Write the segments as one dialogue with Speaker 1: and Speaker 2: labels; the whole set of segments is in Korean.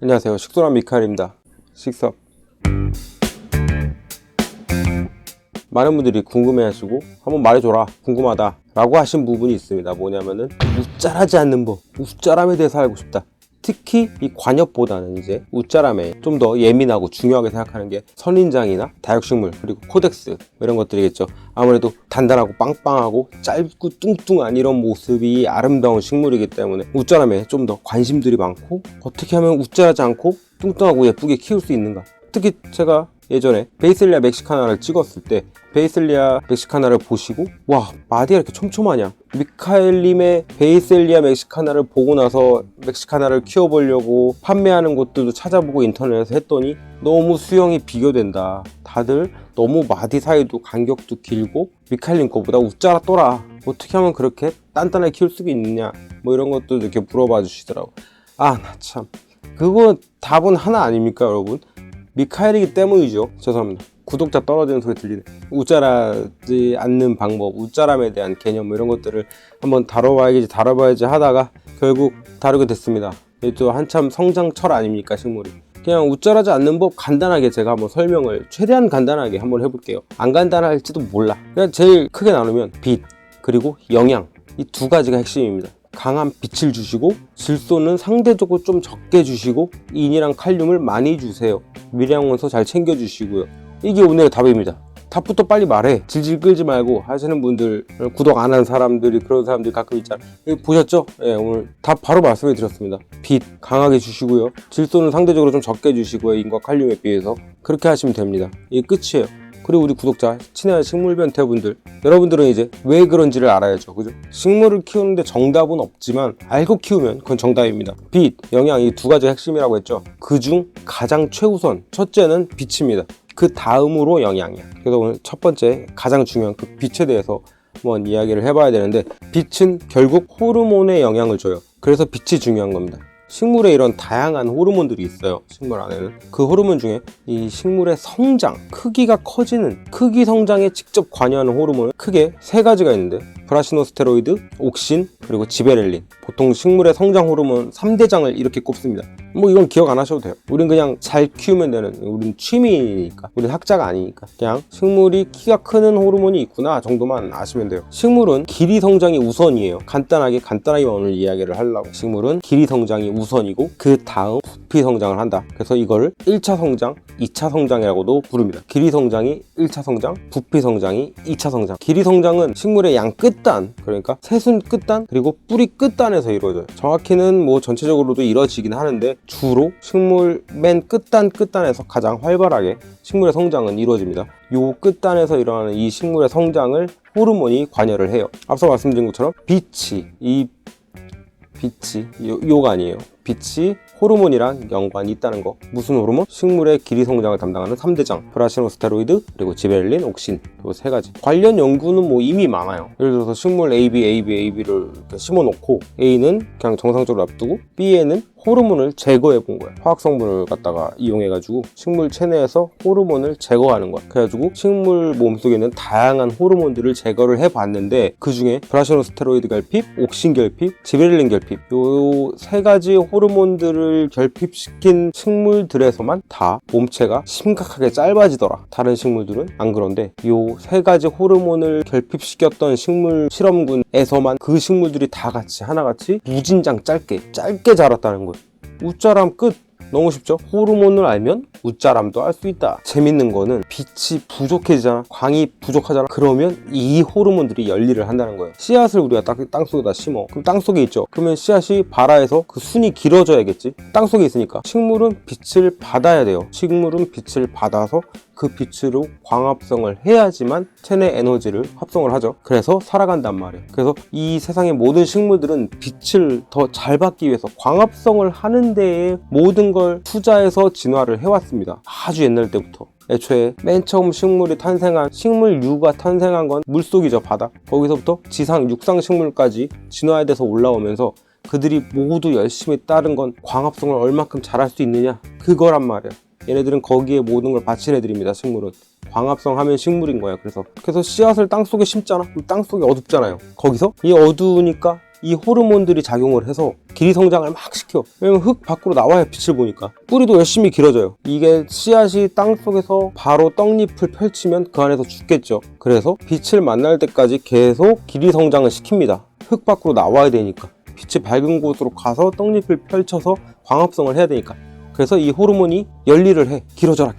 Speaker 1: 안녕하세요. 식소남 미카엘입니다. 식섭. 많은 분들이 궁금해하시고 한번 말해줘라, 궁금하다 라고 하신 부분이 있습니다. 뭐냐면은 웃자라지 않는 법, 웃자람에 대해서 알고 싶다. 특히 이 관엽보다는 이제 웃자람에 좀 더 예민하고 중요하게 생각하는 게 선인장이나 다육식물, 그리고 코덱스 이런 것들이겠죠. 아무래도 단단하고 빵빵하고 짧고 뚱뚱한 이런 모습이 아름다운 식물이기 때문에 웃자람에 좀 더 관심들이 많고, 어떻게 하면 웃자라지 않고 뚱뚱하고 예쁘게 키울 수 있는가. 특히 제가 예전에 베이슬리아 멕시카나를 찍었을 때 베이슬리아 멕시카나를 보시고 와, 마디가 이렇게 촘촘하냐, 미카엘님의 베이슬리아 멕시카나를 보고 나서 멕시카나를 키워보려고 판매하는 곳들도 찾아보고 인터넷에서 했더니 너무 수영이 비교된다, 다들 너무 마디 사이도 간격도 길고 미카엘님 거보다 웃자라 떠라, 어떻게 하면 그렇게 단단하게 키울 수가 있느냐, 뭐 이런 것도 이렇게 물어봐 주시더라고. 아, 나 참, 그거 답은 하나 아닙니까 여러분? 미카엘이기 때문이죠. 죄송합니다. 구독자 떨어지는 소리 들리네. 웃자라지 않는 방법, 웃자람에 대한 개념, 뭐 이런 것들을 한번 다뤄봐야지 하다가 결국 다루게 됐습니다. 또 한참 성장철 아닙니까, 식물이. 그냥 웃자라지 않는 법 간단하게 제가 한번 설명을 최대한 간단하게 한번 해볼게요. 안 간단할지도 몰라. 그냥 제일 크게 나누면 빛, 그리고 영양, 이 두 가지가 핵심입니다. 강한 빛을 주시고 질소는 상대적으로 좀 적게 주시고 인이랑 칼륨을 많이 주세요. 미량원소 잘 챙겨주시고요. 이게 오늘의 답입니다. 답부터 빨리 말해. 질질 끌지 말고 하시는 분들, 구독 안 한 사람들이, 그런 사람들이 가끔 있잖아. 보셨죠? 예, 오늘 답 바로 말씀해 드렸습니다. 빛 강하게 주시고요. 질소는 상대적으로 좀 적게 주시고요. 인과 칼륨에 비해서. 그렇게 하시면 됩니다. 이게 끝이에요. 그리고 우리 구독자, 친한 식물 변태분들, 여러분들은 이제 왜 그런지를 알아야죠. 그죠? 식물을 키우는데 정답은 없지만 알고 키우면 그건 정답입니다. 빛, 영양, 이 두 가지가 핵심이라고 했죠. 그중 가장 최우선, 첫째는 빛입니다. 그 다음으로 영양이야. 그래서 오늘 첫 번째 가장 중요한 그 빛에 대해서 한번 이야기를 해봐야 되는데, 빛은 결국 호르몬에 영향을 줘요. 그래서 빛이 중요한 겁니다. 식물에 이런 다양한 호르몬들이 있어요. 식물 안에는. 그 호르몬 중에 이 식물의 성장, 크기가 커지는, 크기 성장에 직접 관여하는 호르몬은 크게 세 가지가 있는데, 브라시노스테로이드, 옥신, 그리고 지베렐린. 보통 식물의 성장 호르몬 3대장을 이렇게 꼽습니다. 뭐 이건 기억 안 하셔도 돼요. 우린 그냥 잘 키우면 되는, 우린 취미니까, 우린 학자가 아니니까 그냥 식물이 키가 크는 호르몬이 있구나 정도만 아시면 돼요. 식물은 길이 성장이 우선이에요. 간단하게 오늘 이야기를 하려고. 식물은 길이 성장이 우선이고 그 다음 부피 성장을 한다. 그래서 이거를 1차 성장, 2차 성장이라고도 부릅니다. 길이 성장이 1차 성장, 부피 성장이 2차 성장. 길이 성장은 식물의 양 끝단, 그러니까 새순 끝단, 그리고 뿌리 끝단에서 이루어져요. 정확히는 뭐 전체적으로도 이루어지긴 하는데 주로 식물 맨 끝단에서 가장 활발하게 식물의 성장은 이루어집니다. 요 끝단에서 일어나는 이 식물의 성장을 호르몬이 관여를 해요. 앞서 말씀드린 것처럼 요가 아니에요. 빛이 호르몬이랑 연관이 있다는 거. 무슨 호르몬? 식물의 길이 성장을 담당하는 3대장, 브라시노스테로이드, 그리고 지베렐린, 옥신, 요 세 가지. 관련 연구는 뭐 이미 많아요. 예를 들어서 식물 AB를 이렇게 심어놓고 A는 그냥 정상적으로 놔두고 B에는 호르몬을 제거해 본 거야. 화학 성분을 갖다가 이용해가지고 식물 체내에서 호르몬을 제거하는 거야. 그래가지고 식물 몸속에 있는 다양한 호르몬들을 제거를 해봤는데, 그 중에 브라시노스테로이드 결핍, 옥신 결핍, 지베렐린 결핍, 요 세 가지 호르몬들을 결핍시킨 식물들에서만 다 몸체가 심각하게 짧아지더라. 다른 식물들은 안 그런데 요 세 가지 호르몬을 결핍시켰던 식물 실험군에서만 그 식물들이 다 같이 하나같이 무진장 짧게 자랐다는 거예요. 웃자람 끝. 너무 쉽죠? 호르몬을 알면 웃자람도 알 수 있다. 재밌는 거는 빛이 부족해지잖아, 광이 부족하잖아. 그러면 이 호르몬들이 열일을 한다는 거예요. 씨앗을 우리가 땅속에다 심어. 그럼 땅속에 있죠. 그러면 씨앗이 발아해서 그 순이 길어져야겠지. 땅속에 있으니까. 식물은 빛을 받아야 돼요. 식물은 빛을 받아서 그 빛으로 광합성을 해야지만 체내 에너지를 합성을 하죠. 그래서 살아간단 말이에요. 그래서 이 세상의 모든 식물들은 빛을 더 잘 받기 위해서 광합성을 하는 데에 모든 걸 투자해서 진화를 해왔습니다. 아주 옛날 때부터. 애초에 맨 처음 식물유가 탄생한 건 물속이죠. 바다. 거기서부터 지상, 육상 식물까지 진화돼서 올라오면서 그들이 모두 열심히 따른 건 광합성을 얼마큼 잘할 수 있느냐, 그거란 말이에요. 얘네들은 거기에 모든 걸 바친 애들입니다. 식물은 광합성 하면 식물인 거야. 그래서 씨앗을 땅속에 심잖아. 그럼 땅속이 어둡잖아요. 거기서 이 어두우니까 이 호르몬들이 작용을 해서 길이 성장을 막 시켜. 왜냐면 흙 밖으로 나와야 빛을 보니까. 뿌리도 열심히 길어져요. 이게 씨앗이 땅속에서 바로 떡잎을 펼치면 그 안에서 죽겠죠. 그래서 빛을 만날 때까지 계속 길이 성장을 시킵니다. 흙 밖으로 나와야 되니까. 빛이 밝은 곳으로 가서 떡잎을 펼쳐서 광합성을 해야 되니까. 그래서 이 호르몬이 열일을 해. 길어져라.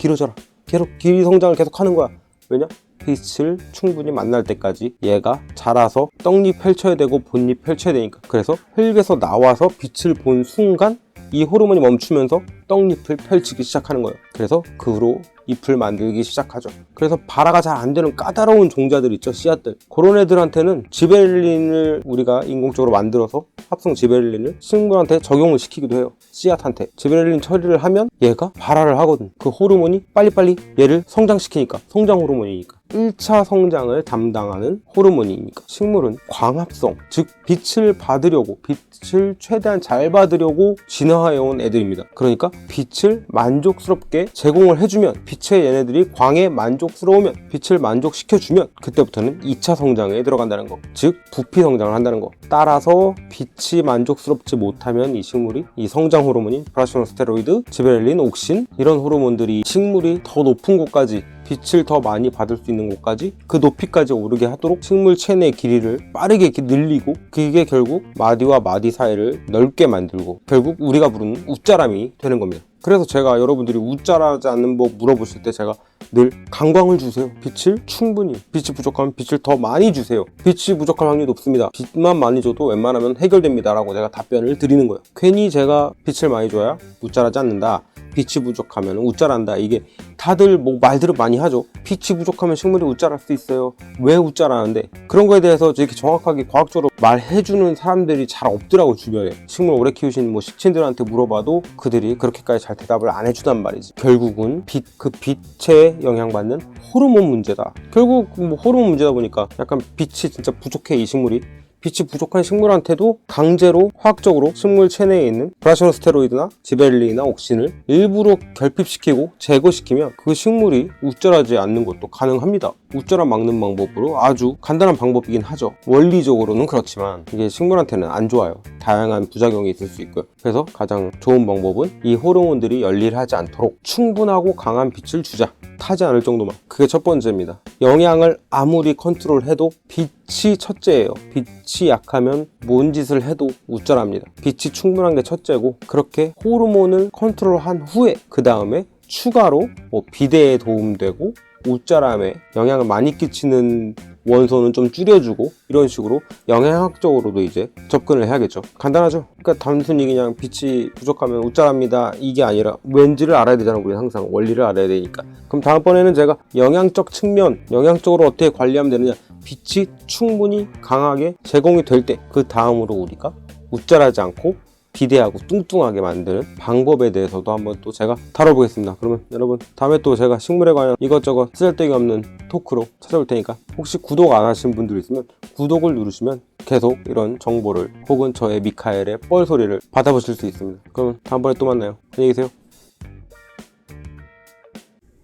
Speaker 1: 계속 길이 성장을 계속 하는 거야. 왜냐? 빛을 충분히 만날 때까지 얘가 자라서 떡잎 펼쳐야 되고 본잎 펼쳐야 되니까. 그래서 흙에서 나와서 빛을 본 순간 이 호르몬이 멈추면서 떡잎을 펼치기 시작하는 거예요. 그래서 그 후로 잎을 만들기 시작하죠. 그래서 발화가 잘 안 되는 까다로운 종자들 있죠, 씨앗들. 그런 애들한테는 지베렐린을 우리가 인공적으로 만들어서 합성 지베렐린을 식물한테 적용을 시키기도 해요. 씨앗한테 지베렐린 처리를 하면 얘가 발화를 하거든. 그 호르몬이 빨리빨리 얘를 성장시키니까. 성장 호르몬이니까. 1차 성장을 담당하는 호르몬이니까. 식물은 광합성, 즉 빛을 받으려고, 빛을 최대한 잘 받으려고 진화해온 애들입니다. 그러니까 빛을 만족스럽게 제공을 해주면, 빛의 얘네들이 광에 만족스러우면, 빛을 만족시켜주면 그때부터는 2차 성장에 들어간다는 거, 즉 부피 성장을 한다는 거. 따라서 빛이 만족스럽지 못하면 이 식물이 이 성장 호르몬인 브라시오스테로이드, 지베렐린, 옥신 이런 호르몬들이 식물이 더 높은 곳까지, 빛을 더 많이 받을 수 있는 곳까지, 그 높이까지 오르게 하도록 식물 체내 길이를 빠르게 늘리고, 그게 결국 마디와 마디 사이를 넓게 만들고 결국 우리가 부르는 웃자람이 되는 겁니다. 그래서 제가 여러분들이 웃자라지 않는 법 물어보실 때 제가 늘 강광을 주세요. 빛을 충분히, 빛이 부족하면 빛을 더 많이 주세요. 빛이 부족할 확률이 높습니다. 빛만 많이 줘도 웬만하면 해결됩니다 라고 제가 답변을 드리는 거예요. 괜히 제가 빛을 많이 줘야 웃자라지 않는다, 빛이 부족하면 웃자란다, 이게 다들 뭐 말들을 많이 하죠. 빛이 부족하면 식물이 웃자랄 수 있어요. 왜 웃자라는데 그런 거에 대해서 이렇게 정확하게 과학적으로 말해주는 사람들이 잘 없더라고. 주변에 식물 오래 키우신 뭐 식친들한테 물어봐도 그들이 그렇게까지 잘 대답을 안 해주단 말이지. 결국은 그 빛에 영향받는 호르몬 문제다. 결국 뭐 호르몬 문제다 보니까 약간 빛이 진짜 부족해. 이 식물이 빛이 부족한 식물한테도 강제로 화학적으로 식물 체내에 있는 브라시오스테로이드나 지베렐린이나 옥신을 일부러 결핍시키고 제거시키면 그 식물이 웃자라지 않는 것도 가능합니다. 웃자라 막는 방법으로 아주 간단한 방법이긴 하죠. 원리적으로는 그렇지만 이게 식물한테는 안 좋아요. 다양한 부작용이 있을 수 있고요. 그래서 가장 좋은 방법은 이 호르몬들이 열일하지 않도록 충분하고 강한 빛을 주자. 타지 않을 정도만. 그게 첫 번째입니다. 영양을 아무리 컨트롤해도 빛이 첫째예요. 빛이 약하면 뭔 짓을 해도 웃자랍니다. 빛이 충분한 게 첫째고, 그렇게 호르몬을 컨트롤한 후에 그 다음에 추가로 뭐 비대에 도움되고 웃자람에 영향을 많이 끼치는 원소는 좀 줄여주고, 이런 식으로 영양학적으로도 이제 접근을 해야겠죠. 간단하죠. 그러니까 단순히 그냥 빛이 부족하면 웃자랍니다 이게 아니라 왠지를 알아야 되잖아. 우리는 항상 원리를 알아야 되니까. 그럼 다음번에는 제가 영양적 측면, 영양적으로 어떻게 관리하면 되느냐, 빛이 충분히 강하게 제공이 될 때 그 다음으로 우리가 웃자라지 않고 비대하고 뚱뚱하게 만드는 방법에 대해서도 한번 또 제가 다뤄보겠습니다. 그러면 여러분, 다음에 또 제가 식물에 관한 이것저것 쓸데기 없는 토크로 찾아올 테니까 혹시 구독 안 하신 분들 있으면 구독을 누르시면 계속 이런 정보를 혹은 저의 미카엘의 뻘소리를 받아보실 수 있습니다. 그러면 다음번에 또 만나요. 안녕히 계세요.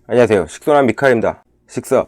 Speaker 1: 안녕하세요. 식소남 미카엘입니다. 식사.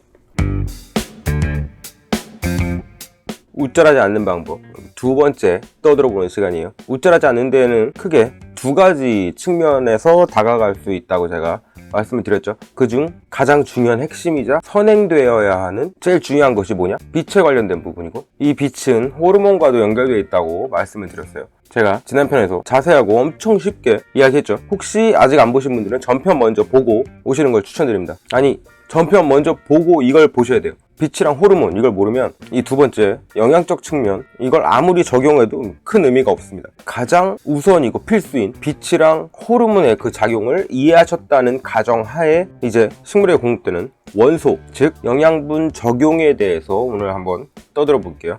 Speaker 1: 웃자라지 않는 방법, 두 번째 떠들어보는 시간이에요. 웃자라지 않는 데에는 크게 두 가지 측면에서 다가갈 수 있다고 제가 말씀을 드렸죠. 그중 가장 중요한 핵심이자 선행되어야 하는 제일 중요한 것이 뭐냐? 빛에 관련된 부분이고, 이 빛은 호르몬과도 연결되어 있다고 말씀을 드렸어요. 제가 지난 편에서 자세하고 엄청 쉽게 이야기했죠. 혹시 아직 안 보신 분들은 전편 먼저 보고 오시는 걸 추천드립니다. 아니, 전편 먼저 보고 이걸 보셔야 돼요. 빛이랑 호르몬, 이걸 모르면 이 두 번째 영양적 측면, 이걸 아무리 적용해도 큰 의미가 없습니다. 가장 우선이고 필수인 빛이랑 호르몬의 그 작용을 이해하셨다는 가정하에 이제 식물에 공급되는 원소, 즉 영양분 적용에 대해서 오늘 한번 떠들어 볼게요.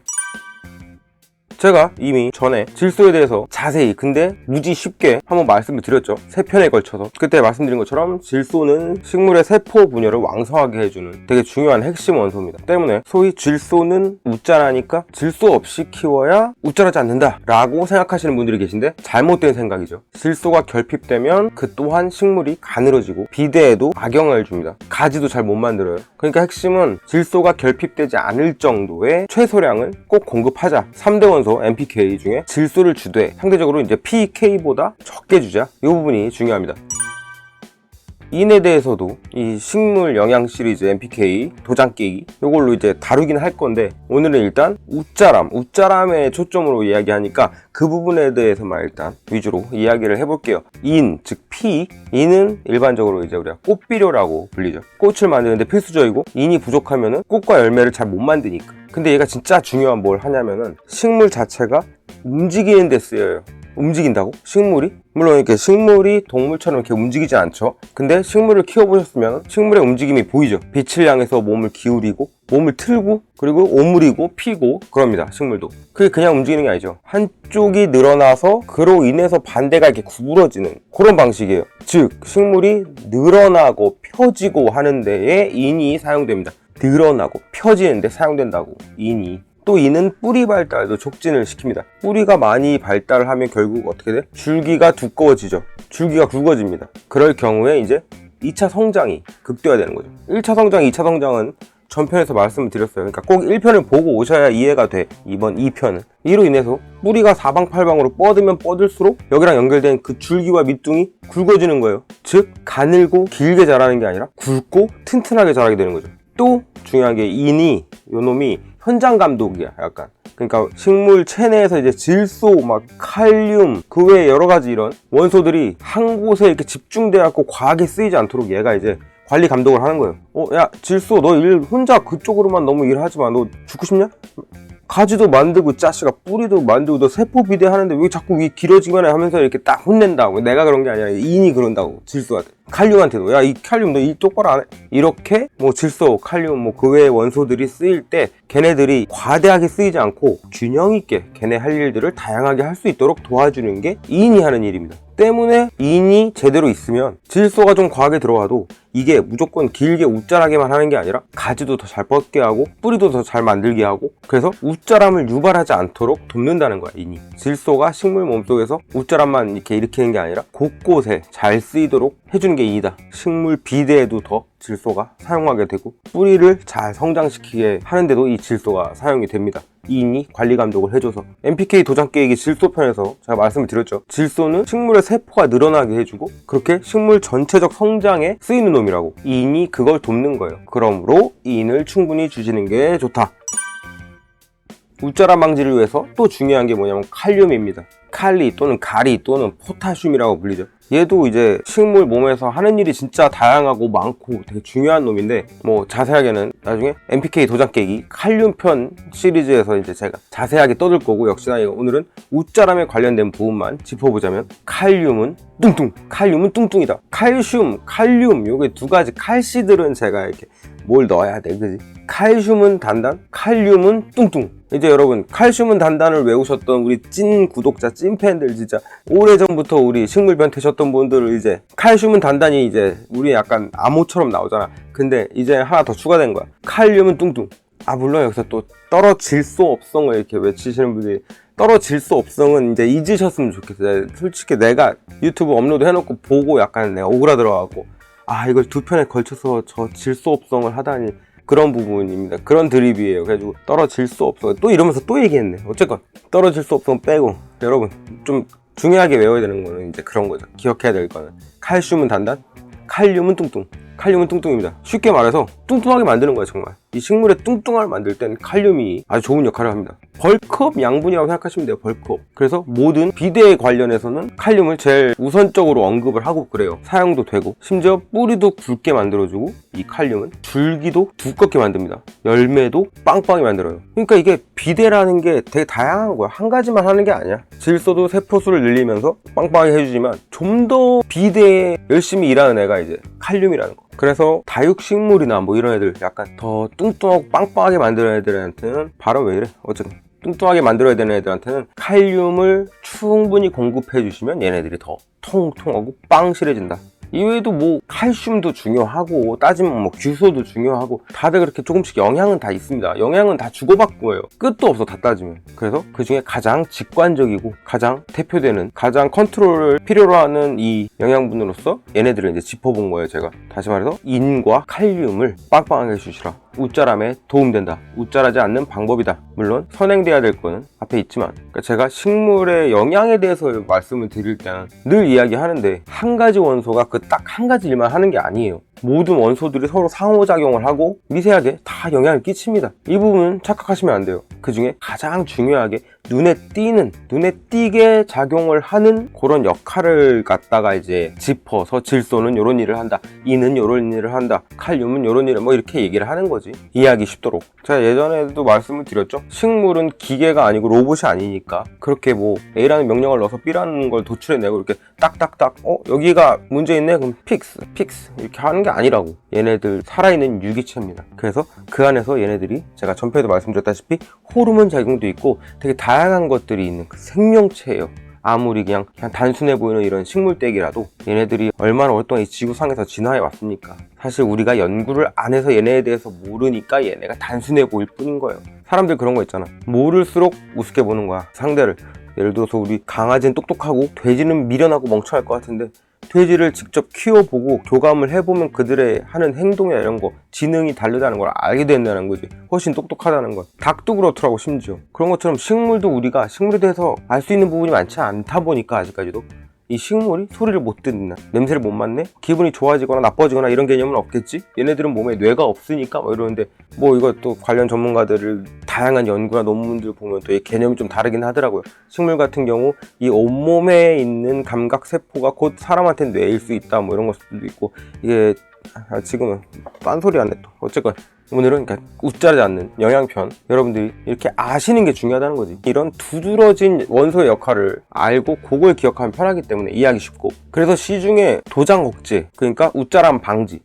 Speaker 1: 제가 이미 전에 질소에 대해서 자세히 근데 무지 쉽게 한번 말씀을 드렸죠. 3편에 걸쳐서. 그때 말씀드린 것처럼 질소는 식물의 세포 분열을 왕성하게 해주는 되게 중요한 핵심 원소입니다. 때문에 소위 질소는 웃자라니까 질소 없이 키워야 웃자라지 않는다 라고 생각하시는 분들이 계신데 잘못된 생각이죠. 질소가 결핍되면 그 또한 식물이 가늘어지고 비대에도 악영향을 줍니다. 가지도 잘 못 만들어요. 그러니까 핵심은 질소가 결핍되지 않을 정도의 최소량을 꼭 공급하자. 3대 원소 따라서 NPK 중에 질소를 주되 상대적으로 이제 PK보다 적게 주자, 이 부분이 중요합니다. 인에 대해서도 이 식물 영양 시리즈 NPK 도장 깨기 이걸로 이제 다루긴 할 건데, 오늘은 일단 웃자람에 초점으로 이야기하니까 그 부분에 대해서만 일단 위주로 이야기를 해볼게요. 인, 즉 피. 인은 일반적으로 이제 우리가 꽃비료라고 불리죠. 꽃을 만드는데 필수적이고, 인이 부족하면은 꽃과 열매를 잘 못 만드니까. 근데 얘가 진짜 중요한 뭘 하냐면은 식물 자체가 움직이는 데 쓰여요. 움직인다고? 식물이? 물론 이렇게 식물이 동물처럼 이렇게 움직이지 않죠. 근데 식물을 키워보셨으면 식물의 움직임이 보이죠. 빛을 향해서 몸을 기울이고, 몸을 틀고, 그리고 오므리고, 피고 그럽니다. 식물도. 그게 그냥 움직이는 게 아니죠. 한쪽이 늘어나서 그로 인해서 반대가 이렇게 구부러지는 그런 방식이에요. 즉 식물이 늘어나고 펴지고 하는 데에 인이 사용됩니다. 늘어나고 펴지는데 사용된다고, 인이. 또 이는 뿌리 발달도 촉진을 시킵니다. 뿌리가 많이 발달을 하면 결국 어떻게 돼? 줄기가 두꺼워지죠. 줄기가 굵어집니다. 그럴 경우에 이제 2차 성장이 극대화되는 거죠. 1차 성장, 2차 성장은 전편에서 말씀을 드렸어요. 그러니까 꼭 1편을 보고 오셔야 이해가 돼. 이번 2편은. 이로 인해서 뿌리가 사방팔방으로 뻗으면 뻗을수록 여기랑 연결된 그 줄기와 밑둥이 굵어지는 거예요. 즉 가늘고 길게 자라는 게 아니라 굵고 튼튼하게 자라게 되는 거죠. 또 중요한 게 인이, 요놈이 현장 감독이야, 약간. 그러니까 식물 체내에서 이제 질소, 막 칼륨, 그 외에 여러 가지 이런 원소들이 한 곳에 이렇게 집중돼 갖고 과하게 쓰이지 않도록 얘가 이제 관리 감독을 하는 거예요. 야, 질소, 너 일 혼자 그쪽으로만 너무 일하지 마. 너 죽고 싶냐? 가지도 만들고 짜식아, 뿌리도 만들고, 너 세포 비대하는데 왜 자꾸 이 길어지기만 해 하면서 이렇게 딱 혼낸다고. 내가 그런 게 아니라 인이 그런다고, 질소한테. 칼륨한테도, 야, 이 칼륨 너 일 똑바로 안 해? 이렇게 뭐 질소, 칼륨, 뭐 그 외의 원소들이 쓰일 때 걔네들이 과대하게 쓰이지 않고 균형 있게 걔네 할 일들을 다양하게 할 수 있도록 도와주는 게 인이 하는 일입니다. 때문에 인이 제대로 있으면 질소가 좀 과하게 들어가도 이게 무조건 길게 웃자라게만 하는 게 아니라 가지도 더 잘 뻗게 하고 뿌리도 더 잘 만들게 하고, 그래서 웃자람을 유발하지 않도록 돕는다는 거야, 인이. 질소가 식물 몸속에서 웃자람만 이렇게 일으키는 게 아니라 곳곳에 잘 쓰이도록 해주는 게 인이다. 식물 비대에도 더 질소가 사용하게 되고, 뿌리를 잘 성장시키게 하는데도 이 질소가 사용이 됩니다. 인이 관리 감독을 해줘서. NPK 도장 깨기 질소 편에서 제가 말씀을 드렸죠. 질소는 식물의 세포가 늘어나게 해주고 그렇게 식물 전체적 성장에 쓰이는 놈이라고. 인이 그걸 돕는 거예요. 그러므로 인을 충분히 주시는 게 좋다. 웃자람 방지를 위해서 또 중요한 게 뭐냐면 칼륨입니다. 칼리 또는 가리 또는 포타슘이라고 불리죠. 얘도 이제 식물 몸에서 하는 일이 진짜 다양하고 많고 되게 중요한 놈인데, 뭐 자세하게는 나중에 NPK 도장 깨기 칼륨 편 시리즈에서 이제 제가 자세하게 떠들 거고, 역시나 오늘은 웃자람에 관련된 부분만 짚어보자면, 칼륨은 뚱뚱이다. 칼슘, 칼륨, 요게 두 가지 칼씨들은 제가 이렇게 뭘 넣어야 돼, 그지? 칼슘은 단단, 칼륨은 뚱뚱. 이제 여러분, 칼슘은 단단을 외우셨던 우리 찐 구독자, 찐 팬들, 진짜 오래전부터 우리 식물 변태셨던 분들을 이제 칼슘은 단단히 이제 우리 약간 암호처럼 나오잖아. 근데 이제 하나 더 추가된 거야. 칼륨은 뚱뚱. 물론 여기서 또 떨어질소업성을 이렇게 외치시는 분들이, 떨어질소업성은 이제 잊으셨으면 좋겠어요. 솔직히 내가 유튜브 업로드 해놓고 보고 약간 내가 오그라들어가고, 이걸 두 편에 걸쳐서 저 질소업성을 하다니, 그런 부분입니다. 그런 드립이에요. 그래가지고 떨어질 수 없어. 또 이러면서 또 얘기했네. 어쨌건 떨어질 수 없으면 빼고, 여러분 좀 중요하게 외워야 되는 거는 이제 그런 거죠. 기억해야 될 거는 칼슘은 단단, 칼륨은 뚱뚱. 칼륨은 뚱뚱입니다. 쉽게 말해서 뚱뚱하게 만드는 거예요. 정말 이 식물의 뚱뚱함을 만들 땐 칼륨이 아주 좋은 역할을 합니다. 벌크업 양분이라고 생각하시면 돼요. 벌크업. 그래서 모든 비대에 관련해서는 칼륨을 제일 우선적으로 언급을 하고 그래요. 사용도 되고, 심지어 뿌리도 굵게 만들어주고, 이 칼륨은 줄기도 두껍게 만듭니다. 열매도 빵빵히 만들어요. 그러니까 이게 비대라는 게 되게 다양한 거야. 한 가지만 하는 게 아니야. 질소도 세포수를 늘리면서 빵빵하게 해주지만 좀 더 비대에 열심히 일하는 애가 이제 칼륨이라는 거. 그래서 다육식물이나 뭐 이런 애들, 약간 더 뚱뚱하고 빵빵하게 만드는 애들한테는, 발음 왜 이래? 어쨌든 뚱뚱하게 만들어야 되는 애들한테는 칼륨을 충분히 공급해 주시면 얘네들이 더 통통하고 빵실해진다. 이외에도 뭐 칼슘도 중요하고, 따지면 뭐 규소도 중요하고, 다들 그렇게 조금씩 영양은 다 있습니다. 영양은 다 주고받고 해요. 끝도 없어, 다 따지면. 그래서 그 중에 가장 직관적이고 가장 대표되는, 가장 컨트롤을 필요로 하는 이 영양분으로서 얘네들을 이제 짚어본 거예요. 제가 다시 말해서 인과 칼륨을 빵빵하게 해주시라. 웃자람에 도움된다. 웃자라지 않는 방법이다. 물론 선행돼야 될 거는 앞에 있지만, 그러니까 제가 식물의 영양에 대해서 말씀을 드릴 때는 늘 이야기하는데 한 가지 원소가 그 딱 한 가지 일만 하는 게 아니에요. 모든 원소들이 서로 상호작용을 하고 미세하게 다 영향을 끼칩니다. 이 부분은 착각하시면 안 돼요. 그 중에 가장 중요하게 눈에 띄게 작용을 하는 그런 역할을 갖다가 이제 짚어서 질소는 이런 일을 한다, 이는 이런 일을 한다, 칼륨은 이런 일을 뭐 이렇게 얘기를 하는 거지. 이해하기 쉽도록. 제가 예전에도 말씀을 드렸죠. 식물은 기계가 아니고 로봇이 아니니까 그렇게 뭐 A라는 명령을 넣어서 B라는 걸 도출해내고 이렇게 딱딱딱 여기가 문제 있네? 그럼 픽스 이렇게 하는 게 아니라고. 얘네들 살아있는 유기체입니다. 그래서 그 안에서 얘네들이 제가 전편에도 말씀드렸다시피 호르몬 작용도 있고 되게 다양한 것들이 있는 그 생명체예요. 아무리 그냥 단순해 보이는 이런 식물떼기라도 얘네들이 얼마나 오랫동안 이 지구상에서 진화해 왔습니까? 사실 우리가 연구를 안 해서 얘네에 대해서 모르니까 얘네가 단순해 보일 뿐인 거예요. 사람들 그런 거 있잖아. 모를수록 우습게 보는 거야, 상대를. 예를 들어서 우리 강아지는 똑똑하고 돼지는 미련하고 멍청할 것 같은데 돼지를 직접 키워보고 교감을 해보면 그들의 하는 행동이나 이런 거, 지능이 다르다는 걸 알게 된다는 거지. 훨씬 똑똑하다는 것. 닭도 그렇더라고, 심지어. 그런 것처럼 식물도 우리가 식물에 대해서 알 수 있는 부분이 많지 않다 보니까 아직까지도 이 식물이 소리를 못 듣나, 냄새를 못 맡네, 기분이 좋아지거나 나빠지거나 이런 개념은 없겠지? 얘네들은 몸에 뇌가 없으니까 뭐 이러는데, 뭐 이것도 관련 전문가들을 다양한 연구나 논문들 보면 또 이 개념이 좀 다르긴 하더라고요. 식물 같은 경우 이 온몸에 있는 감각 세포가 곧 사람한테 뇌일 수 있다, 뭐 이런 것들도 있고. 이게 지금은 딴소리 안 해 또. 어쨌건 오늘은 그러니까 웃자르지 않는 영양편, 여러분들이 이렇게 아시는 게 중요하다는 거지. 이런 두드러진 원소의 역할을 알고 그걸 기억하면 편하기 때문에 이해하기 쉽고, 그래서 시중에 도장 억제, 그러니까 웃자람 방지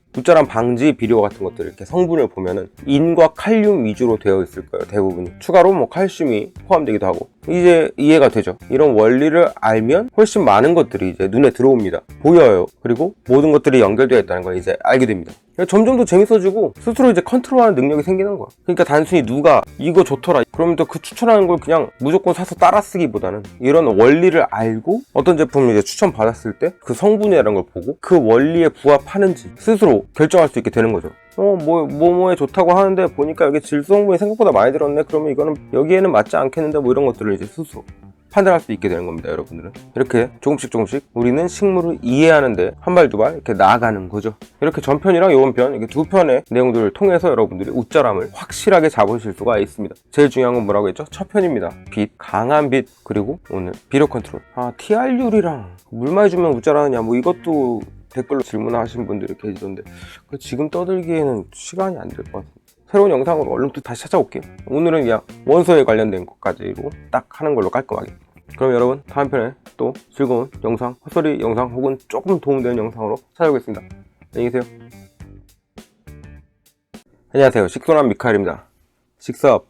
Speaker 1: 비료 같은 것들 이렇게 성분을 보면은 인과 칼륨 위주로 되어 있을 거예요, 대부분이. 추가로 뭐 칼슘이 포함되기도 하고. 이제 이해가 되죠. 이런 원리를 알면 훨씬 많은 것들이 이제 눈에 들어옵니다. 보여요. 그리고 모든 것들이 연결되어 있다는 걸 이제 알게 됩니다. 점점 더 재밌어지고 스스로 이제 컨트롤하는 능력이 생기는 거야. 그러니까 단순히 누가 이거 좋더라 그러면 또 그 추천하는 걸 그냥 무조건 사서 따라 쓰기보다는 이런 원리를 알고 어떤 제품을 이제 추천 받았을 때 그 성분이라는 걸 보고 그 원리에 부합하는지 스스로 결정할 수 있게 되는 거죠. 뭐에 좋다고 하는데 보니까 여기 질소성분이 생각보다 많이 들었네. 그러면 이거는 여기에는 맞지 않겠는데, 뭐 이런 것들을 이제 스스로 판단할 수 있게 되는 겁니다, 여러분들은. 이렇게 조금씩 우리는 식물을 이해하는데 한 발 두 발 이렇게 나아가는 거죠. 이렇게 전편이랑 이번 편, 이게 두 편의 내용들을 통해서 여러분들이 웃자람을 확실하게 잡으실 수가 있습니다. 제일 중요한 건 뭐라고 했죠? 첫 편입니다. 빛, 강한 빛, 그리고 오늘 비료 컨트롤. TR율이랑 물 많이 주면 웃자라느냐, 뭐 이것도 댓글로 질문하신 분들이 계시던데 지금 떠들기에는 시간이 안 될 것 같아요. 새로운 영상으로 얼른 또 다시 찾아올게요. 오늘은 그냥 원소에 관련된 것까지로 딱 하는 걸로 깔끔하게. 그럼 여러분, 다음 편에 또 즐거운 영상, 헛소리 영상 혹은 조금 도움되는 영상으로 찾아오겠습니다. 안녕히 계세요. 안녕하세요, 식소남 미카엘입니다. 식사업.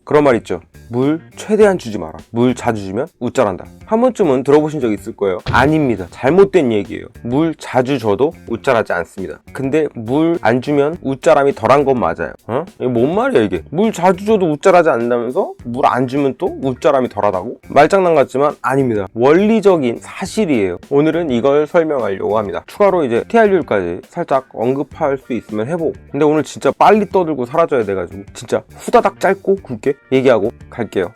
Speaker 1: 그런 말 있죠. 물 최대한 주지 마라. 물 자주 주면 웃자란다. 한 번쯤은 들어보신 적 있을 거예요. 아닙니다. 잘못된 얘기예요. 물 자주 줘도 웃자라지 않습니다. 근데 물 안 주면 웃자람이 덜한 건 맞아요. 이게 뭔 말이야 이게. 물 자주 줘도 웃자라지 않는다면서 물 안 주면 또 웃자람이 덜하다고? 말장난 같지만 아닙니다. 원리적인 사실이에요. 오늘은 이걸 설명하려고 합니다. 추가로 이제 TR율까지 살짝 언급할 수 있으면 해보고, 근데 오늘 진짜 빨리 떠들고 사라져야 돼가지고 진짜 후다닥 짧고 굵게 얘기하고 갈게요.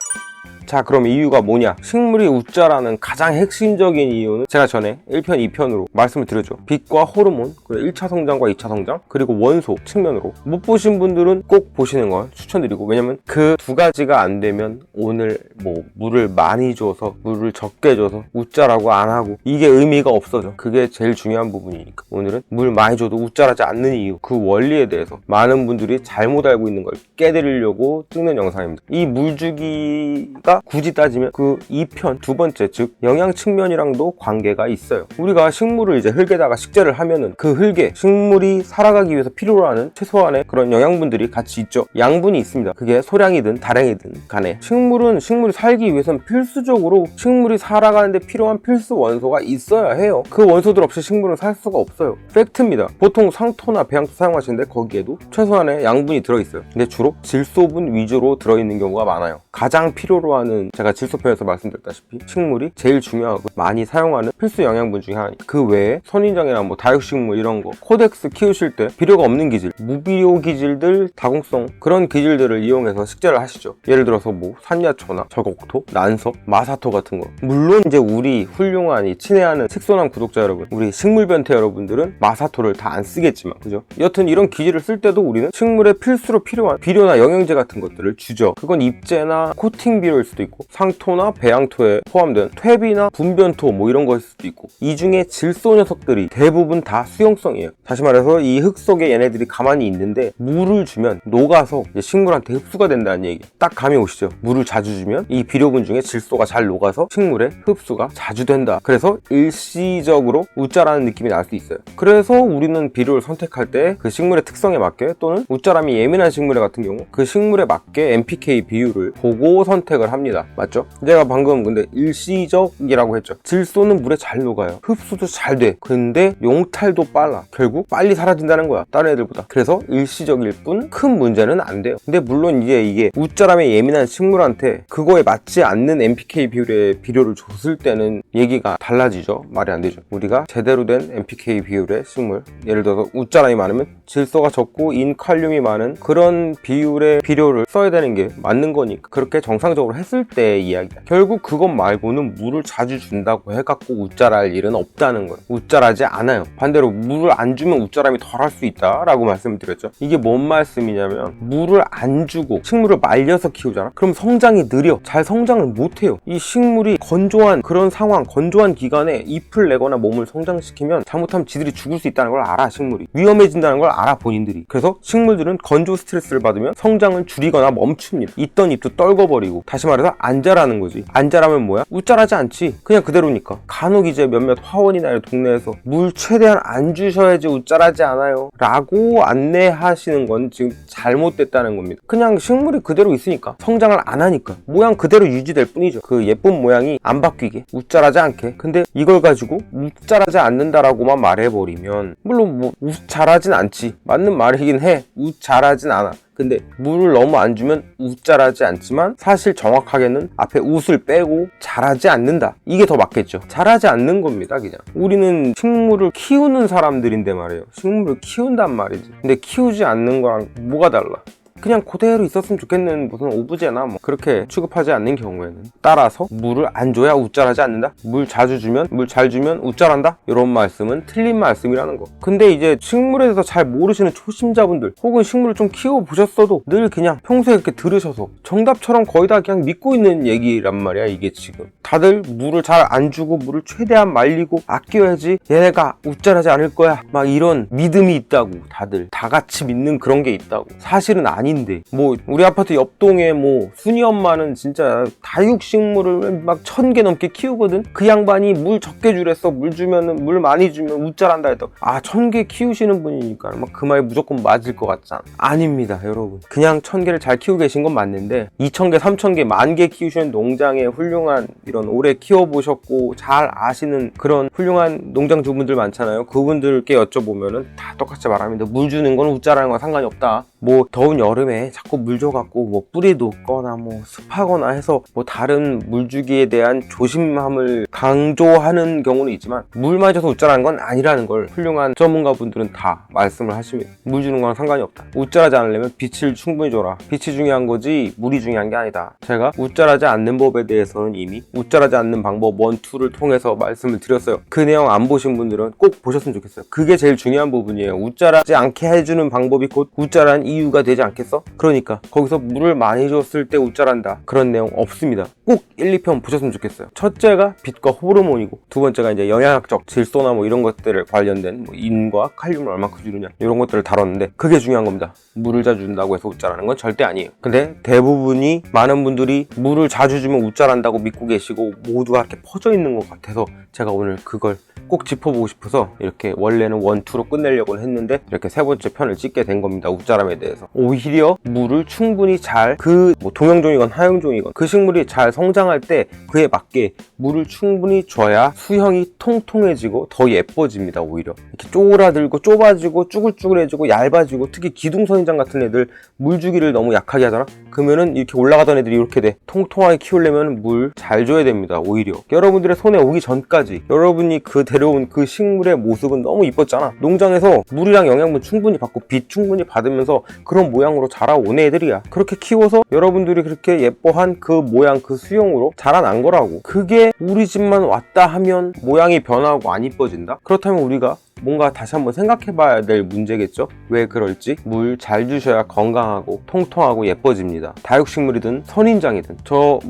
Speaker 1: 자, 그럼 이유가 뭐냐? 식물이 웃자라는 가장 핵심적인 이유는 제가 전에 1편, 2편으로 말씀을 드렸죠. 빛과 호르몬, 그리고 1차 성장과 2차 성장, 그리고 원소 측면으로. 못 보신 분들은 꼭 보시는 걸 추천드리고, 왜냐면 그 두 가지가 안 되면 오늘 뭐 물을 많이 줘서 물을 적게 줘서 웃자라고 안 하고 이게 의미가 없어져. 그게 제일 중요한 부분이니까 오늘은 물 많이 줘도 웃자라지 않는 이유, 그 원리에 대해서 많은 분들이 잘못 알고 있는 걸 깨드리려고 찍는 영상입니다. 이 물주기가 굳이 따지면 그 2편 두 번째, 즉 영양 측면이랑도 관계가 있어요. 우리가 식물을 이제 흙에다가 식재를 하면은 그 흙에 식물이 살아가기 위해서 필요로 하는 최소한의 그런 영양분들이 같이 있죠. 양분이 있습니다. 그게 소량이든 다량이든 간에 식물이 살기 위해서는 필수적으로 식물이 살아가는데 필요한 필수 원소가 있어야 해요. 그 원소들 없이 식물은 살 수가 없어요. 팩트입니다. 보통 상토나 배양토 사용하시는데 거기에도 최소한의 양분이 들어있어요. 근데 주로 질소분 위주로 들어있는 경우가 많아요. 가장 필요로 하는 사용하는, 제가 질소편에서 말씀드렸다시피 식물이 제일 중요하고 많이 사용하는 필수 영양분 중에 하나니까. 그 외에 선인장이나 뭐 다육식물 이런 거 코덱스 키우실 때 비료가 없는 기질, 무비료 기질들, 다공성 그런 기질들을 이용해서 식재를 하시죠. 예를 들어서 뭐 산야초나 저곡토, 난석, 마사토 같은 거. 물론 이제 우리 훌륭한 이 친애하는 식소남 구독자 여러분, 우리 식물 변태 여러분들은 마사토를 다 안 쓰겠지만, 그죠? 여튼 이런 기질을 쓸 때도 우리는 식물에 필수로 필요한 비료나 영양제 같은 것들을 주죠. 그건 입제나 코팅 비료일 수도 있고, 상토나 배양토에 포함된 퇴비나 분변토 뭐 이런 거일 수도 있고, 이 중에 질소 녀석들이 대부분 다 수용성이에요. 다시 말해서 이 흙 속에 얘네들이 가만히 있는데 물을 주면 녹아서 이제 식물한테 흡수가 된다는 얘기. 딱 감이 오시죠? 물을 자주 주면 이 비료분 중에 질소가 잘 녹아서 식물에 흡수가 자주 된다. 그래서 일시적으로 웃자라는 느낌이 날 수 있어요. 그래서 우리는 비료를 선택할 때 그 식물의 특성에 맞게, 또는 웃자람이 예민한 식물 같은 경우 그 식물에 맞게 NPK 비율을 보고 선택을 합니다. 맞죠? 제가 방금 근데 일시적이라고 했죠. 질소는 물에 잘 녹아요. 흡수도 잘 돼. 근데 용탈도 빨라. 결국 빨리 사라진다는 거야, 다른 애들보다. 그래서 일시적일 뿐 큰 문제는 안 돼요. 근데 물론 이게 웃자람에 예민한 식물한테 그거에 맞지 않는 NPK 비율의 비료를 줬을 때는 얘기가 달라지죠. 말이 안 되죠. 우리가 제대로 된 NPK 비율의 식물, 예를 들어서 웃자람이 많으면 질소가 적고 인칼륨이 많은 그런 비율의 비료를 써야 되는 게 맞는 거니까 그렇게 정상적으로 했을 때의 이야기야. 결국 그것 말고는 물을 자주 준다고 해갖고 웃자랄 일은 없다는 거예요. 웃자라지 않아요. 반대로 물을 안 주면 웃자람이 덜 할 수 있다라고 말씀을 드렸죠. 이게 뭔 말씀이냐면, 물을 안 주고 식물을 말려서 키우잖아? 그럼 성장이 느려. 잘 성장을 못해요. 이 식물이 건조한 그런 상황, 건조한 기간에 잎을 내거나 몸을 성장시키면 잘못하면 지들이 죽을 수 있다는 걸 알아. 식물이 위험해진다는 걸 알아, 본인들이. 그래서 식물들은 건조 스트레스를 받으면 성장을 줄이거나 멈춥니다. 있던 잎도 떨궈버리고, 다시 말해서 안 자라는 거지. 안 자라면 뭐야? 웃자라지 않지. 그냥 그대로니까. 간혹 이제 몇몇 화원이나 동네에서 물 최대한 안 주셔야지 웃자라지 않아요 라고 안내하시는 건 지금 잘못됐다는 겁니다. 그냥 식물이 그대로 있으니까, 성장을 안 하니까 모양 그대로 유지될 뿐이죠. 그 예쁜 모양이 안 바뀌게, 웃자라지 않게. 근데 이걸 가지고 웃자라지 않는다라고만 말해버리면, 물론 뭐 웃자라진 않지, 맞는 말이긴 해. 웃자라진 않아. 근데 물을 너무 안 주면 웃자라지 않지만, 사실 정확하게는 앞에 웃을 빼고 자라지 않는다, 이게 더 맞겠죠. 자라지 않는 겁니다. 그냥 우리는 식물을 키우는 사람들인데 말이에요. 식물을 키운단 말이지. 근데 키우지 않는 거랑 뭐가 달라? 그냥 그대로 있었으면 좋겠는 무슨 오브제나 뭐 그렇게 취급하지 않는 경우에는, 따라서 물을 안 줘야 웃자라지 않는다? 물 자주 주면, 물 잘 주면 웃자란다? 이런 말씀은 틀린 말씀이라는 거. 근데 이제 식물에 대해서 잘 모르시는 초심자분들, 혹은 식물을 좀 키워보셨어도 늘 그냥 평소에 이렇게 들으셔서 정답처럼 거의 다 그냥 믿고 있는 얘기란 말이야. 이게 지금 다들 물을 잘 안 주고 물을 최대한 말리고 아껴야지 얘네가 웃자라지 않을 거야, 막 이런 믿음이 있다고, 다들 다 같이 믿는 그런 게 있다고. 사실은 아닌데, 뭐 우리 아파트 옆동에 뭐 순이 엄마는 진짜 다육식물을 막 1000개 넘게 키우거든. 그 양반이 물 적게 주랬어. 물 주면은, 물 많이 주면 웃자란다 했다. 1000개 키우시는 분이니까 막 그 말이 무조건 맞을 것 같잖아. 아닙니다, 여러분. 그냥 1000개를 잘 키우고 계신 건 맞는데, 2000개, 3000개, 10,000개 키우시는 농장에 훌륭한, 이런 오래 키워보셨고 잘 아시는 그런 훌륭한 농장주분들 많잖아요. 그분들께 여쭤보면은 다 똑같이 말합니다. 물 주는 건 웃자라는 건 상관이 없다. 뭐 더운 여름에 자꾸 물 줘갖고 뭐 뿌리 녹거나 뭐 습하거나 해서 뭐 다른 물주기에 대한 조심함을 강조하는 경우는 있지만, 물 마셔서 웃자라는 건 아니라는 걸 훌륭한 전문가분들은 다 말씀을 하십니다. 물 주는 건 상관이 없다. 웃자라지 않으려면 빛을 충분히 줘라. 빛이 중요한 거지 물이 중요한 게 아니다. 제가 웃자라지 않는 법에 대해서는 이미 웃자라지 않는 방법 1, 2를 통해서 말씀을 드렸어요. 그 내용 안 보신 분들은 꼭 보셨으면 좋겠어요. 그게 제일 중요한 부분이에요. 웃자라지 않게 해주는 방법이 곧 웃자란 이유가 되지 않겠어? 그러니까 거기서 물을 많이 줬을 때 웃자란다, 그런 내용 없습니다. 꼭 1, 2편 보셨으면 좋겠어요. 첫째가 빛과 호르몬이고, 두 번째가 이제 영양학적 질소나 뭐 이런 것들을 관련된 뭐 인과 칼륨을 얼마큼 주느냐, 이런 것들을 다뤘는데, 그게 중요한 겁니다. 물을 자주 준다고 해서 웃자라는 건 절대 아니에요. 근데 대부분이, 많은 분들이 물을 자주 주면 웃자란다고 믿고 계시고 모두가 이렇게 퍼져 있는 것 같아서 제가 오늘 그걸 꼭 짚어보고 싶어서 이렇게 원래는 1, 2로 끝내려고 했는데 이렇게 세 번째 편을 찍게 된 겁니다. 웃자람에 대해. 대해서 오히려 물을 충분히 잘 그 동영종이건 하영종이건 그 식물이 잘 성장할 때 그에 맞게 물을 충분히 줘야 수형이 통통해지고 더 예뻐집니다. 오히려 이렇게 쪼그라들고 좁아지고 쭈글쭈글해지고 얇아지고 특히 기둥선인장 같은 애들 물 주기를 너무 약하게 하잖아. 그러면은 이렇게 올라가던 애들이 이렇게 돼. 통통하게 키우려면 물 잘 줘야 됩니다. 오히려 여러분들의 손에 오기 전까지 여러분이 그 데려온 그 식물의 모습은 너무 이뻤잖아. 농장에서 물이랑 영양분 충분히 받고 빛 충분히 받으면서 그런 모양으로 자라온 애들이야. 그렇게 키워서 여러분들이 그렇게 예뻐한 그 모양 그 수영으로 자라난 거라고. 그게 우리 집만 왔다 하면 모양이 변하고 안 이뻐진다? 그렇다면 우리가 뭔가 다시 한번 생각해 봐야 될 문제겠죠? 왜 그럴지? 물 잘 주셔야 건강하고 통통하고 예뻐집니다. 다육식물이든 선인장이든 저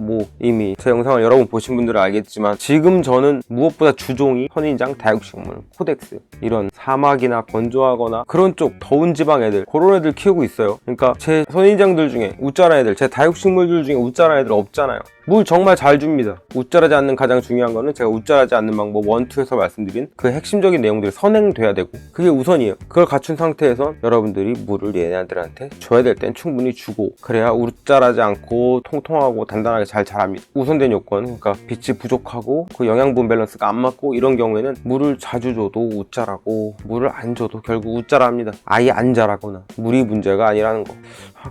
Speaker 1: 이미 제 영상을 여러분 보신 분들은 알겠지만 지금 저는 무엇보다 주종이 선인장, 다육식물, 코덱스 이런 사막이나 건조하거나 그런 쪽 더운 지방 애들 그런 애들 키우고 있어요. 그러니까 제 선인장들 중에 웃자란 애들, 제 다육식물들 중에 웃자란 애들 없잖아요. 물 정말 잘 줍니다. 웃자라지 않는 가장 중요한 거는 제가 웃자라지 않는 방법 1, 2에서 말씀드린 그 핵심적인 내용들이 선행돼야 되고 그게 우선이에요. 그걸 갖춘 상태에서 여러분들이 물을 얘네들한테 줘야 될 땐 충분히 주고 그래야 웃자라지 않고 통통하고 단단하게 잘 자랍니다. 우선된 요건, 그러니까 빛이 부족하고 그 영양분 밸런스가 안 맞고 이런 경우에는 물을 자주 줘도 웃자라고 물을 안 줘도 결국 웃자랍니다. 아예 안 자라거나 물이 문제가 아니라는 거.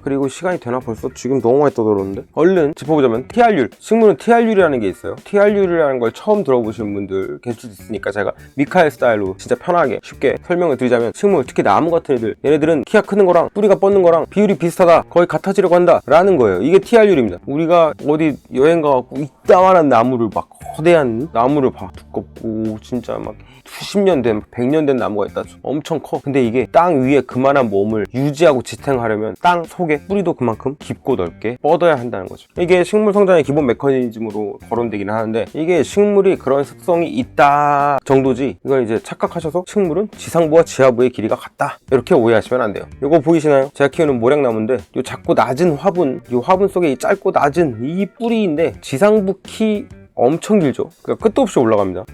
Speaker 1: 그리고 시간이 되나 벌써? 지금 너무 많이 떠들었는데 얼른 짚어보자면 TR율. 식물은 TR율이라는 게 있어요. TR율이라는 걸 처음 들어보신 분들 계실 수 있으니까 제가 미카엘 스타일로 진짜 편하게 쉽게 설명을 드리자면 식물, 특히 나무 같은 애들, 얘네들은 키가 크는 거랑 뿌리가 뻗는 거랑 비율이 비슷하다, 거의 같아지려고 한다 라는 거예요. 이게 TR율입니다. 우리가 어디 여행 가갖고 이따만한 나무를 막 거대한 나무를 봐, 두껍고 진짜 막 수십 년 된, 100년 된 나무가 있다. 엄청 커. 근데 이게 땅 위에 그만한 몸을 유지하고 지탱하려면 땅 속에 뿌리도 그만큼 깊고 넓게 뻗어야 한다는 거죠. 이게 식물 성장의 기본 메커니즘으로 거론되긴 하는데 이게 식물이 그런 습성이 있다 정도지 이걸 이제 착각하셔서 식물은 지상부와 지하부의 길이가 같다 이렇게 오해하시면 안 돼요. 이거 보이시나요? 제가 키우는 모략나무인데 요 작고 낮은 화분, 이 화분 속에 이 짧고 낮은 이 뿌리인데 지상부 키 엄청 길죠. 그러니까 끝도 없이 올라갑니다.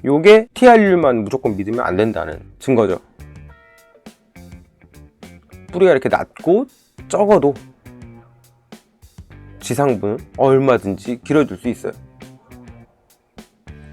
Speaker 1: 요게 TR율만 무조건 믿으면 안 된다는 증거죠. 뿌리가 이렇게 낮고 적어도 지상부는 얼마든지 길어질 수 있어요.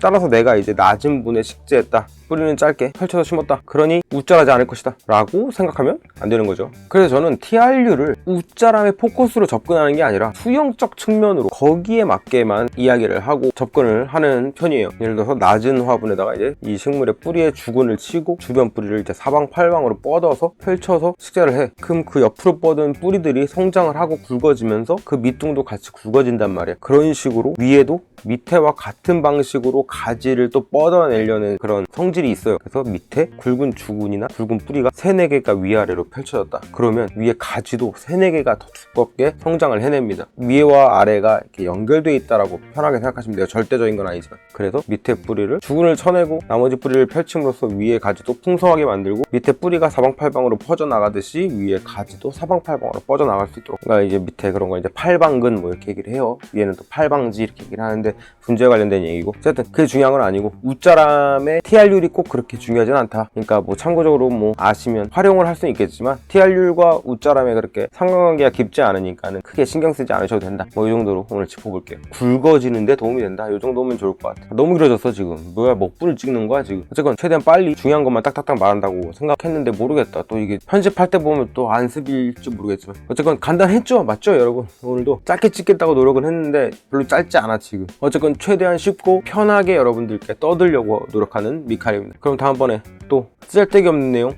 Speaker 1: 따라서 내가 이제 낮은 분에 식재했다, 뿌리는 짧게 펼쳐서 심었다, 그러니 웃자라지 않을 것이다 라고 생각하면 안 되는 거죠. 그래서 저는 TR율을 웃자람의 포커스로 접근하는 게 아니라 수영적 측면으로 거기에 맞게만 이야기를 하고 접근을 하는 편이에요. 예를 들어서 낮은 화분에다가 이제 이 식물의 뿌리에 주근을 치고 주변 뿌리를 이제 사방팔방으로 뻗어서 펼쳐서 식재를 해. 그럼 그 옆으로 뻗은 뿌리들이 성장을 하고 굵어지면서 그 밑둥도 같이 굵어진단 말이야. 그런 식으로 위에도 밑에와 같은 방식으로 가지를 또 뻗어내려는 그런 성질이 있어요. 그래서 밑에 굵은 주근이나 굵은 뿌리가 3, 4개가 위아래로 펼쳐졌다. 그러면 위에 가지도 3, 4개가 더 두껍게 성장을 해냅니다. 위와 아래가 이렇게 연결되어 있다라고 편하게 생각하시면 돼요. 절대적인 건 아니지만. 그래서 밑에 뿌리를 주근을 쳐내고 나머지 뿌리를 펼침으로써 위에 가지도 풍성하게 만들고 밑에 뿌리가 사방팔방으로 퍼져나가듯이 위에 가지도 사방팔방으로 뻗어나갈 수 있도록. 그러니까 이제 밑에 그런 거 이제 팔방근 뭐 이렇게 얘기를 해요. 위에는 또 팔방지 이렇게 얘기를 하는데 분재에 관련된 얘기고, 어쨌든 그게 중요한 건 아니고 웃자람의 TR율이 꼭 그렇게 중요하진 않다. 그러니까 뭐 참고적으로 뭐 아시면 활용을 할 수는 있겠지만 TR율과 웃자람에 그렇게 상관관계가 깊지 않으니까는 크게 신경 쓰지 않으셔도 된다. 뭐 이 정도로 오늘 짚어볼게요. 굵어지는데 도움이 된다. 이 정도면 좋을 것 같아. 너무 길어졌어 지금. 뭐야 먹불을 찍는 거야 지금. 어쨌건 최대한 빨리 중요한 것만 딱딱딱 말한다고 생각했는데 모르겠다. 또 이게 편집할 때 보면 또 안습일지 모르겠지만 어쨌건 간단했죠? 맞죠 여러분? 오늘도 짧게 찍겠다고 노력은 했는데 별로 짧지 않아 지금. 어쨌건 최대한 쉽고 편하게 여러분들께 떠들려고 노력하는 미카엘입니다. 그럼 다음번에 또 쓸데기 없는 내용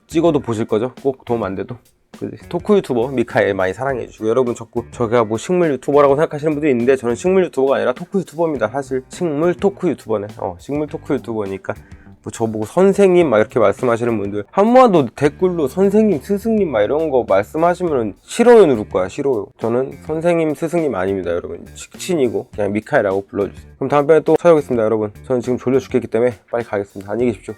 Speaker 1: 찍어도 보실 거죠? 꼭 도움 안 돼도. 토크 유튜버 미카엘 많이 사랑해주시고, 여러분 자꾸 제가 뭐 식물 유튜버라고 생각하시는 분들이 있는데 저는 식물 유튜버가 아니라 토크 유튜버입니다. 사실 식물 토크 유튜버네. 식물 토크 유튜버니까 뭐 저보고 선생님 막 이렇게 말씀하시는 분들 한 번도 댓글로 선생님, 스승님 막 이런 거 말씀하시면 싫어요 누를 거야. 싫어요. 저는 선생님, 스승님 아닙니다 여러분. 직친이고 그냥 미카엘이라고 불러주세요. 그럼 다음번에 또 찾아오겠습니다 여러분. 저는 지금 졸려 죽겠기 때문에 빨리 가겠습니다. 안녕히 계십시오.